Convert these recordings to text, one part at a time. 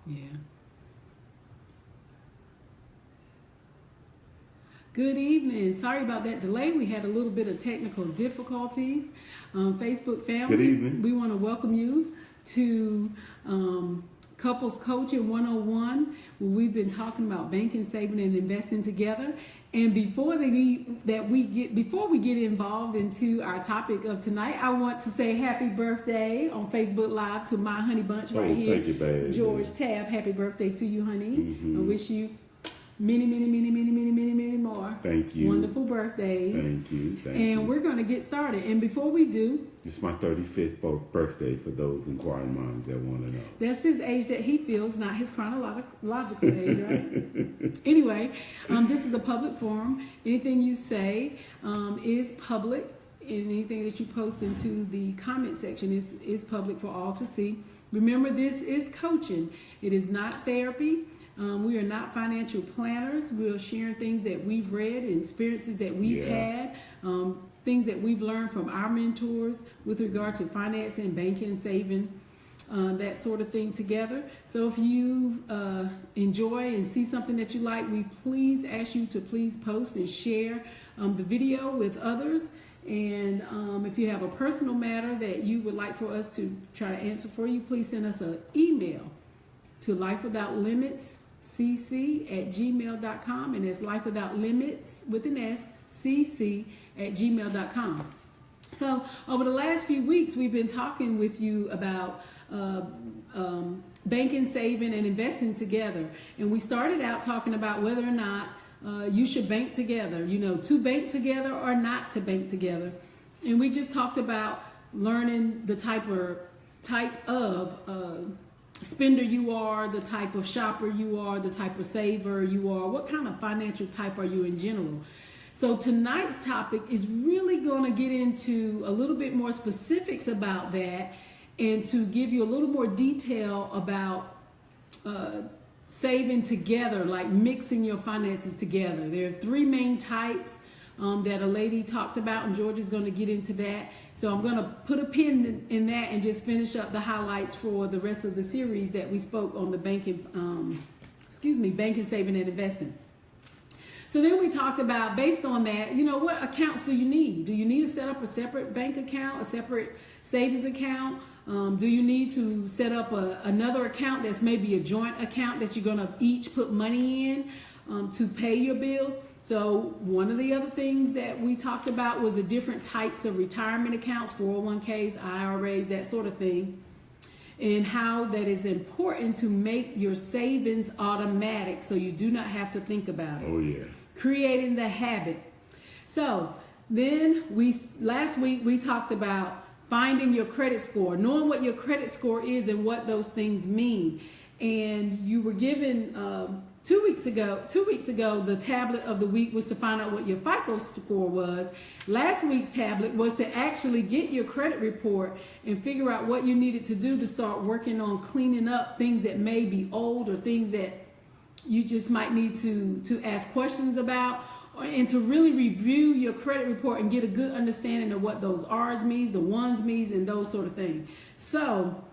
Yeah. Good evening. Sorry about that delay. We had a little bit of technical difficulties. Facebook Good family, evening. we want to welcome you to Couples Coaching 101, where we've been talking about banking, saving, and investing together. And before we get involved into our topic of tonight, I want to say happy birthday on Facebook Live to my honey bunch right here. Thank you, babe. George Tab, happy birthday to you, honey. Mm-hmm. I wish you many more. Thank you. Wonderful birthdays. Thank you. And we're going to get started. And before we do, it's my 35th birthday for those inquiring minds that want to know. That's his age that he feels, not his chronological age, right? Anyway, this is a public forum. Anything you say is public. And anything that you post into the comment section is public for all to see. Remember, this is coaching. It is not therapy. We are not financial planners. We're sharing things that we've read and experiences that we've had, things that we've learned from our mentors with regard to finance and banking, saving, that sort of thing together. So if you enjoy and see something that you like, we please ask you to please post and share the video with others. And if you have a personal matter that you would like for us to try to answer for you, please send us an email to lifewithoutlimitscc@gmail.com, and it's lifewithoutlimits with an S, cc@gmail.com. So over the last few weeks, we've been talking with you about banking, saving, and investing together. And we started out talking about whether or not you should bank together, to bank together or not to bank together. And we just talked about learning the type of spender you are, the type of shopper you are, the type of saver you are, what kind of financial type are you in general. So tonight's topic is really going to get into a little bit more specifics about that and to give you a little more detail about saving together, like mixing your finances together. There are three main types that a lady talks about, and George is going to get into that. So I'm going to put a pin in that and just finish up the highlights for the rest of the series that we spoke on the banking, banking, saving, and investing. So then we talked about, based on that, what accounts do you need? Do you need to set up a separate bank account, a separate savings account? Do you need to set up another account that's maybe a joint account that you're going to each put money in to pay your bills? So one of the other things that we talked about was the different types of retirement accounts, 401ks, IRAs, that sort of thing, and how that is important to make your savings automatic so you do not have to think about it. Oh, yeah. Creating the habit. So then last week we talked about finding your credit score, knowing what your credit score is and what those things mean. And you were given 2 weeks ago, the tablet of the week was to find out what your FICO score was. Last week's tablet was to actually get your credit report and figure out what you needed to do to start working on cleaning up things that may be old or things that you just might need to ask questions about, and to really review your credit report and get a good understanding of what those R's means, the ones means, and those sort of things. So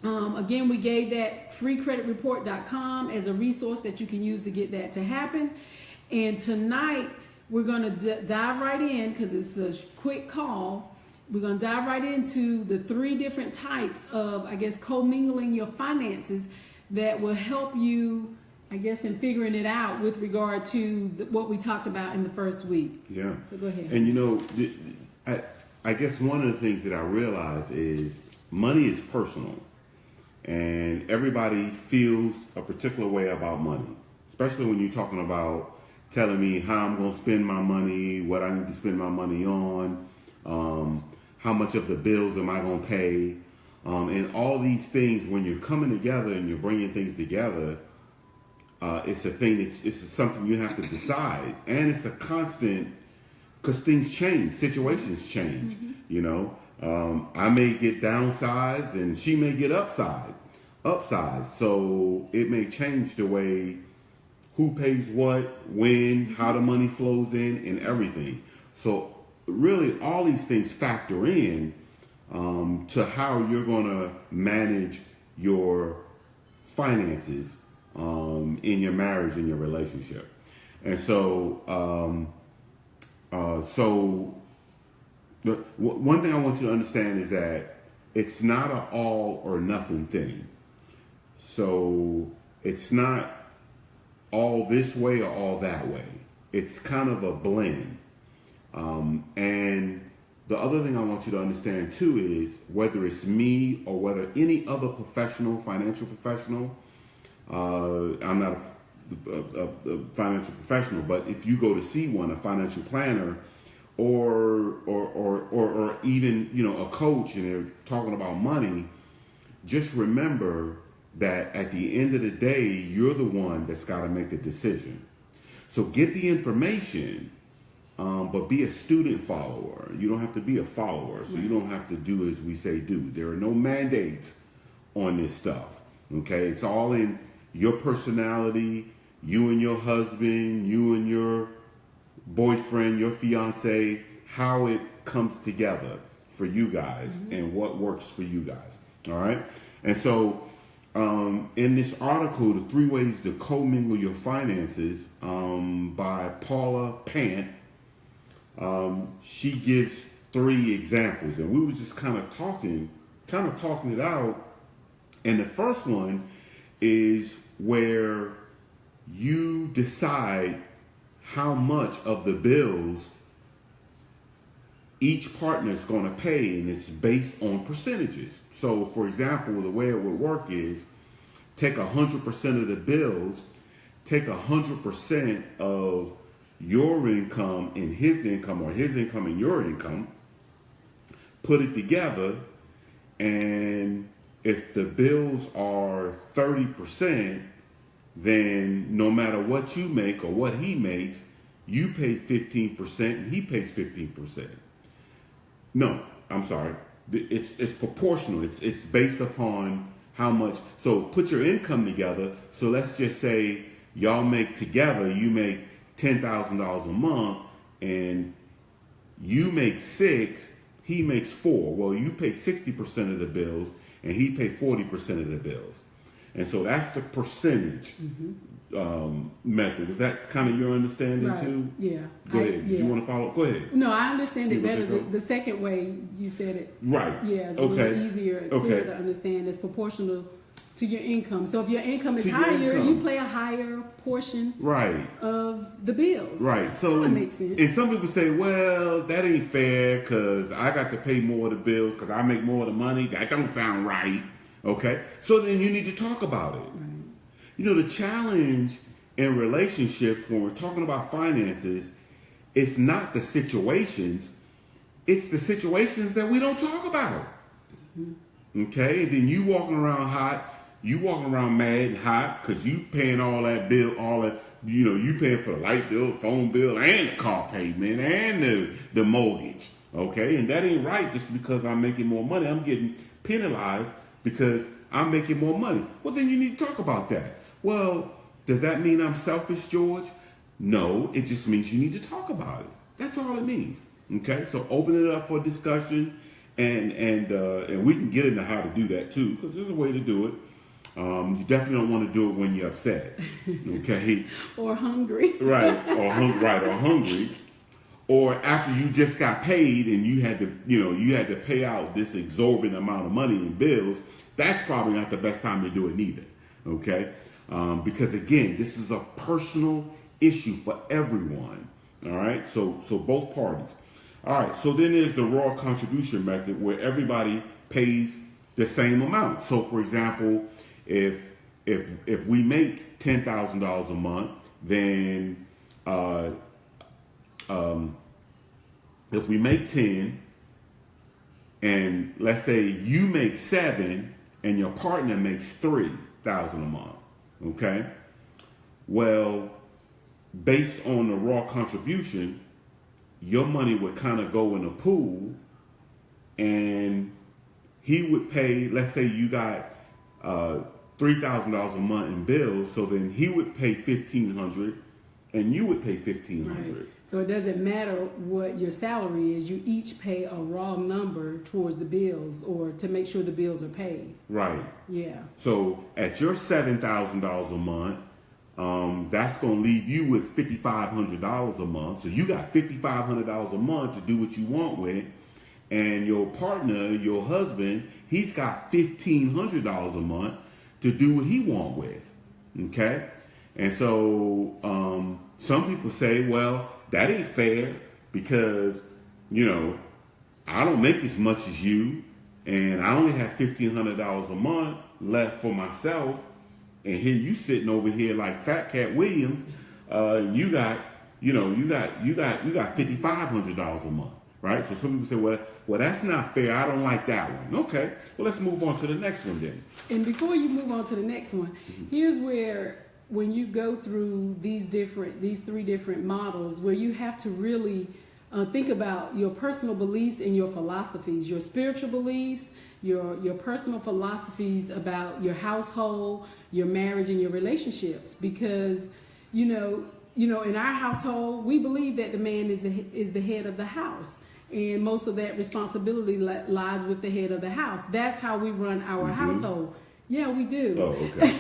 again, we gave that freecreditreport.com as a resource that you can use to get that to happen. And tonight we're going to dive right in, because it's a quick call. We're going to dive right into the three different types of, commingling your finances that will help you, in figuring it out with regard to what we talked about in the first week. Yeah. So go ahead. And I guess one of the things that I realize is money is personal. And everybody feels a particular way about money, especially when you're talking about telling me how I'm going to spend my money, what I need to spend my money on, how much of the bills am I going to pay, and all these things. When you're coming together and you're bringing things together, it's something you have to decide, and it's a constant, because things change, situations change. Mm-hmm. I may get downsized and she may get upsized. So it may change the way who pays what, when, how the money flows in, and everything. So really all these things factor in to how you're going to manage your finances in your marriage, in your relationship. And so, one thing I want you to understand is that it's not an all or nothing thing. So it's not all this way or all that way. It's kind of a blend. And the other thing I want you to understand too is whether it's me or whether any other professional, financial professional, I'm not a financial professional, but if you go to see one, a financial planner, or even a coach, and they're talking about money, just remember that at the end of the day, you're the one that's got to make the decision. So get the information, but be a student follower. You don't have to be a follower, so you don't have to do as we say do. There are no mandates on this stuff. Okay, it's all in your personality, you and your husband, you and your boyfriend, your fiance, how it comes together for you guys and what works for you guys. All right. And so in this article, The 3 Ways to Commingle Your Finances by Paula Pant, she gives 3 examples, and we was just kind of talking it out. And the first one is where you decide how much of the bills each partner is going to pay, and it's based on percentages. So, for example, the way it would work is take 100% of the bills, take 100% of your income and his income, or his income and your income, put it together, and if the bills are 30%, then no matter what you make or what he makes, you pay 15% and he pays 15%. No, I'm sorry. It's proportional. It's based upon how much. So put your income together. So let's just say y'all make together, you make $10,000 a month, and you make 6, he makes 4. Well, you pay 60% of the bills, and he pay 40% of the bills. And so that's the percentage method. Is that kind of your understanding too? Yeah. Go ahead. Did you want to follow? Go ahead. No, I understand it better. The second way you said it. Right. Yeah, it's a little easier, clearer to understand. It's proportional to your income. So if your income is higher, you pay a higher portion of the bills. Right. So that makes sense. And some people say, well, that ain't fair because I got to pay more of the bills because I make more of the money. That don't sound right. Okay. So then you need to talk about it. Right. The challenge in relationships when we're talking about finances, it's not the situations, it's the situations that we don't talk about. Okay. And then you walking around hot. You walking around mad and hot because you paying all that bill, all that, you paying for the light bill, phone bill, and the car payment, and the mortgage, okay? And that ain't right just because I'm making more money. I'm getting penalized because I'm making more money. Well, then you need to talk about that. Well, does that mean I'm selfish, George? No, it just means you need to talk about it. That's all it means, okay? So open it up for discussion, and we can get into how to do that too, because there's a way to do it. You definitely don't want to do it when you're upset, okay? Or hungry. Right, or hungry. Or after you just got paid and you had to pay out this exorbitant amount of money in bills. That's probably not the best time to do it neither, okay? Because again, this is a personal issue for everyone, all right? So both parties. All right, so then there's the raw contribution method where everybody pays the same amount. So for example, if we make $10,000 a month, then if we make 10, and let's say you make 7, and your partner makes $3,000 a month, okay? Well, based on the raw contribution, your money would kind of go in a pool, and he would pay. Let's say you got $3,000 a month in bills, so then he would pay $1,500 and you would pay $1,500. Right. So it doesn't matter what your salary is. You each pay a raw number towards the bills, or to make sure the bills are paid. Right. Yeah. So at your $7,000 a month, that's going to leave you with $5,500 a month. So you got $5,500 a month to do what you want with. And your partner, your husband, he's got $1,500 a month to do what he want with. Okay? And so some people say, well, that ain't fair because, I don't make as much as you, and I only have $1,500 a month left for myself. And here you sitting over here like Fat Cat Williams, you got $5,500 a month, right? So some people say, well, that's not fair. I don't like that one. Okay, well, let's move on to the next one then. And before you move on to the next one, here's where, when you go through these three different models, where you have to really think about your personal beliefs and your philosophies, your spiritual beliefs, your personal philosophies about your household, your marriage, and your relationships. Because, in our household, we believe that the man is the head of the house. And most of that responsibility lies with the head of the house. That's how we run our household. Yeah, we do. Oh, okay.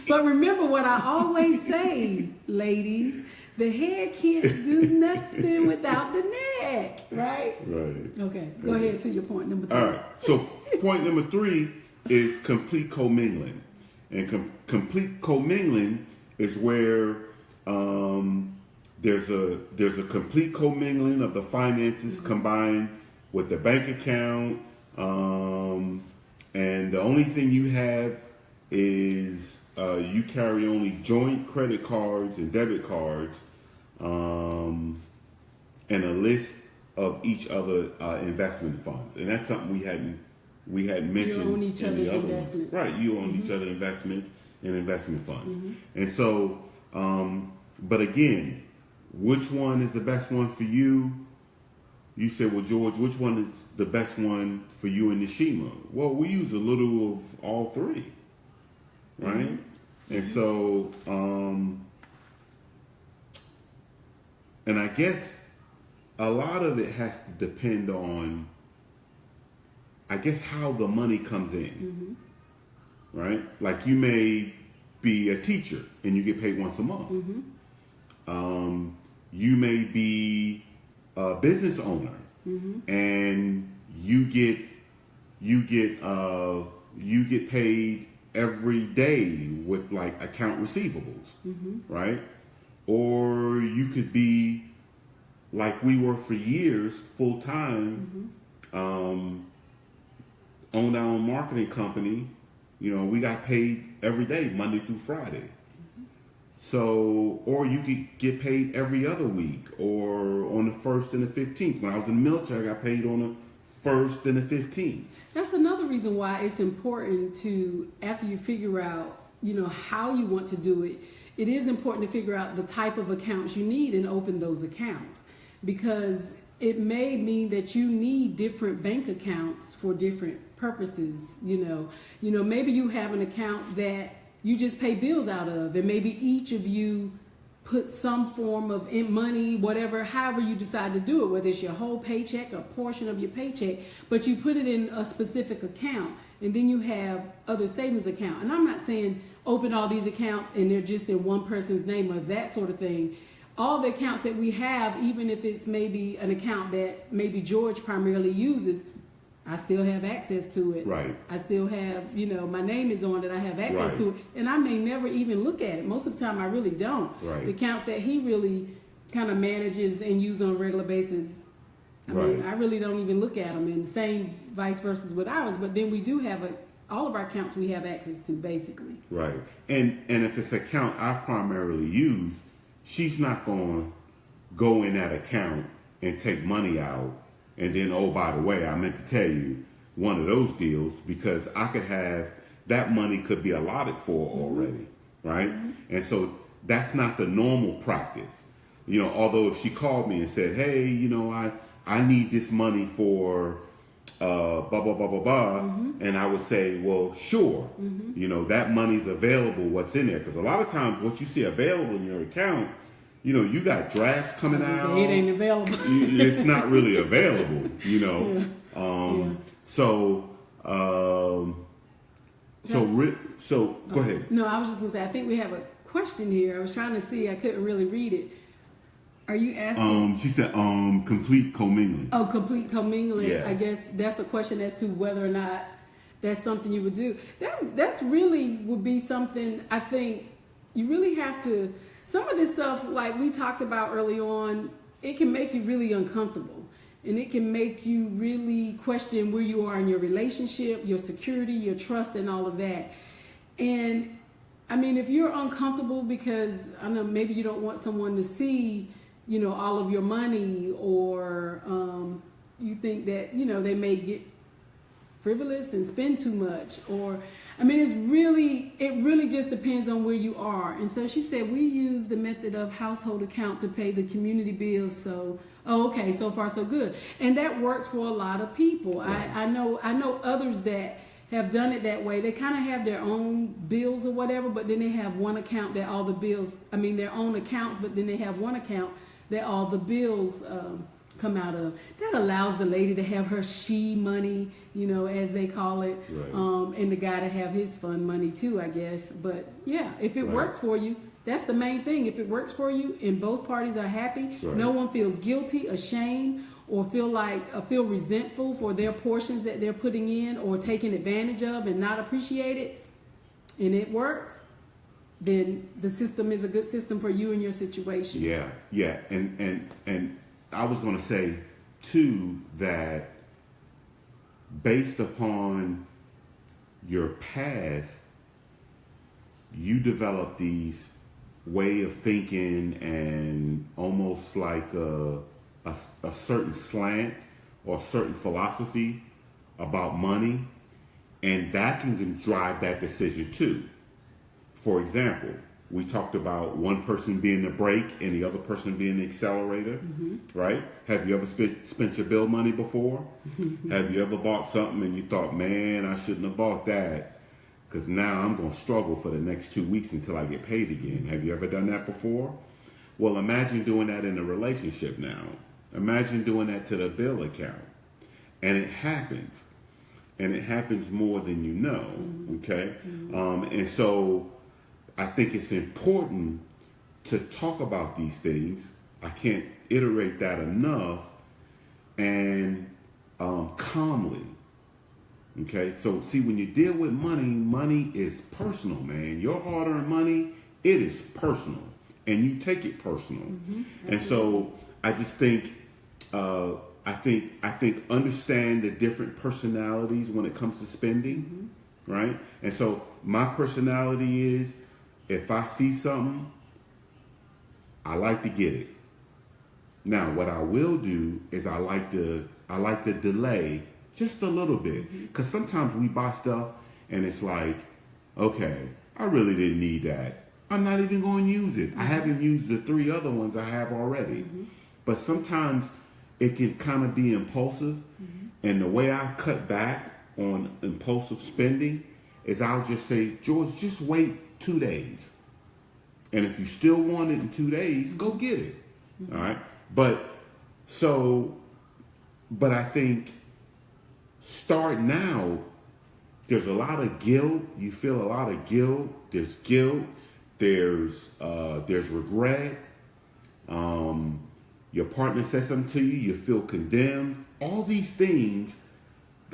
But remember what I always say, ladies, the head can't do nothing without the neck, right? Right. Okay, go ahead to your point number 3. All right. So point number 3 is complete commingling. And complete commingling is where there's a complete commingling of the finances combined with the bank account, and the only thing you have is you carry only joint credit cards and debit cards, and a list of each other investment funds, and that's something we hadn't mentioned. You own each in the other's other ones. investments. Right? You own each other investments and investment funds, and so. But again, which one is the best one for you? You said, well, George, which one is the best one for you and Nishima? Well, we use a little of all three, right? And so, and I guess a lot of it has to depend on, I guess, how the money comes in, right? Like you may be a teacher and you get paid once a month. You may be a business owner and you get paid every day with like account receivables, right? Or you could be like we were for years, full time, owned our own marketing company. We got paid every day, Monday through Friday. So, or you could get paid every other week, or on the 1st and the 15th. When I was in the military, I got paid on the 1st and the 15th. That's another reason why it's important to, after you figure out, how you want to do it, it is important to figure out the type of accounts you need and open those accounts. Because it may mean that you need different bank accounts for different purposes. Maybe you have an account that you just pay bills out of, and maybe each of you put some form of money, whatever, however you decide to do it, whether it's your whole paycheck or portion of your paycheck, but you put it in a specific account, and then you have other savings account. And I'm not saying open all these accounts and they're just in one person's name or that sort of thing. All the accounts that we have, even if it's maybe an account that maybe George primarily uses, I still have access to it. Right. I still have, my name is on it. I have access to it. And I may never even look at it. Most of the time, I really don't. Right. The accounts that he really kind of manages and uses on a regular basis, I mean, I really don't even look at them. And same vice versa with ours. But then we do have all of our accounts we have access to, basically. Right. And if it's an account I primarily use, she's not going to go in that account and take money out. And then, oh, by the way, I meant to tell you one of those deals, because I could have, that money could be allotted for already, right? And so that's not the normal practice. Although if she called me and said, hey, I need this money for blah, blah, blah, blah, blah. And I would say, well, sure. You know, that money's available, what's in there. Because a lot of times what you see available in your account, you know, you got drafts coming out. It ain't available. It's not really available, you know. So go ahead. No, I was just going to say, I think we have a question here. I was trying to see. I couldn't really read it. Are you asking? She said, complete commingling. Oh, complete commingling. Yeah. I guess that's a question as to whether or not that's something you would do. That's really would be something I think you really have to. Some of this stuff, like we talked about early on, it can make you really uncomfortable. And it can make you really question where you are in your relationship, your security, your trust, and all of that. And I mean, if you're uncomfortable because, I know, maybe you don't want someone to see, you know, all of your money, or you think that, you know, they may get frivolous and spend too much, or, I mean, it really just depends on where you are. And so she said, we use the method of household account to pay the community bills. So, okay, so far so good. And that works for a lot of people. Right. I know others that have done it that way. They kind of have their own bills or whatever, but then they have one account that all the bills, I mean, their own accounts, but then they have one account that all the bills come out of. That allows the lady to have her she money, you know, as they call it, right. And the guy to have his fun money too, I guess. But yeah, if it works for you, that's the main thing. If it works for you and both parties are happy, no one feels guilty, ashamed, or feel resentful for their portions that they're putting in or taking advantage of and not appreciate it, and it works, then the system is a good system for you and your situation. Yeah. And I was going to say too that based upon your past, you develop these way of thinking and almost like a certain slant or a certain philosophy about money, and that can drive that decision too. For example, we talked about one person being the brake and the other person being the accelerator, right? Have you ever spent your bill money before? Have you ever bought something and you thought, man, I shouldn't have bought that because now I'm going to struggle for the next 2 weeks until I get paid again? Have you ever done that before? Well, imagine doing that in a relationship now. Imagine doing that to the bill account. And it happens. And it happens more than you know, okay? And so I think it's important to talk about these things. I can't iterate that enough, and calmly, okay? So see, when you deal with money, money is personal, man. Your hard-earned money, it is personal, and you take it personal. And so I just think, I think understand the different personalities when it comes to spending, right? And so my personality is, if I see something, I like to get it. Now, what I will do is I like to delay just a little bit, because sometimes we buy stuff and it's like, okay, I really didn't need that. I'm not even going to use it. I haven't used the 3 other ones I have already. But sometimes it can kind of be impulsive, and the way I cut back on impulsive spending is I'll just say, George, just wait 2 days. And if you still want it in 2 days, go get it. All right. But I think start now. There's a lot of guilt. You feel a lot of guilt. There's guilt. There's regret. Your partner says something to you. You feel condemned. All these things,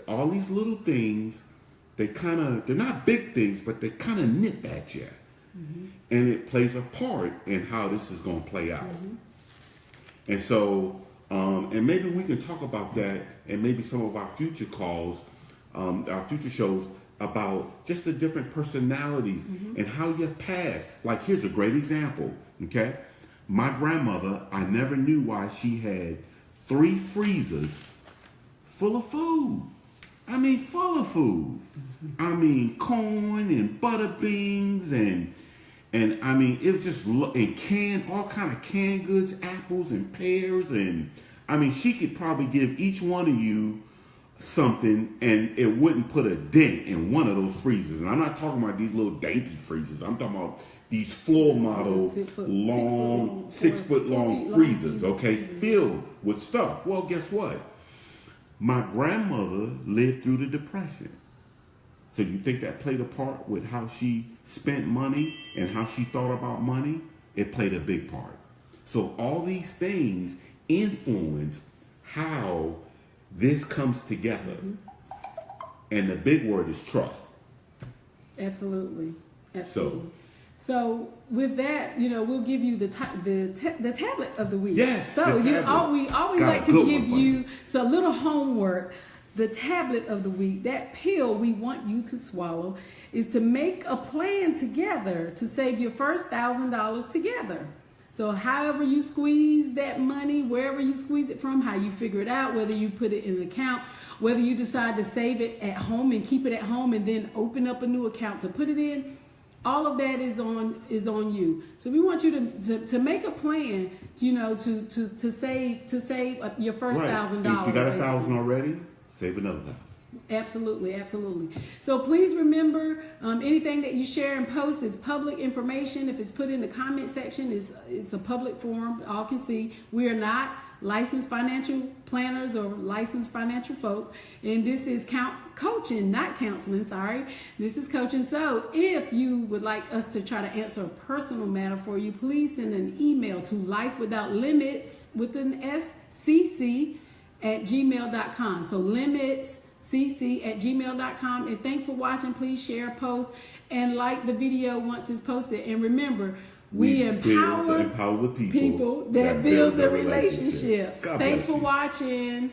all these little things, they're not big things, but they kind of nip at you. And it plays a part in how this is going to play out. And so, and maybe we can talk about that, and maybe some of our future calls, our future shows, about just the different personalities and how your past. Like, here's a great example, okay? My grandmother, I never knew why she had 3 freezers full of food. I mean, full of food. I mean, corn and butter beans and I mean, it was just, and all kind of canned goods, apples and pears. And I mean, she could probably give each one of you something and it wouldn't put a dent in one of those freezers. And I'm not talking about these little dainty freezers. I'm talking about these floor model, 6 foot long freezers, okay, filled with stuff. Well, guess what? My grandmother lived through the Depression. So you think that played a part with how she spent money and how she thought about money? It played a big part. So all these things influence how this comes together. And the big word is trust. Absolutely. So with that, we'll give you the tablet of the week. Yes. So we always like to give you a little homework. The tablet of the week, that pill we want you to swallow, is to make a plan together to save your first $1,000 together. So however you squeeze that money, wherever you squeeze it from, how you figure it out, whether you put it in an account, whether you decide to save it at home and keep it at home and then open up a new account to put it in, all of that is on you. So we want you to make a plan, to save your first $1,000. If you got $1,000 already, save another $1,000. Absolutely. So please remember, anything that you share and post is public information. If it's put in the comment section, it's a public forum. All can see. We are not licensed financial planners or licensed financial folk. And this is coaching, not counseling, sorry. This is coaching. So if you would like us to try to answer a personal matter for you, please send an email to lifewithoutlimits with an SCC at gmail.com. So limitscc@gmail.com. And thanks for watching. Please share, post, and like the video once it's posted. And remember, we empower the people that build the relationships. Thanks for watching.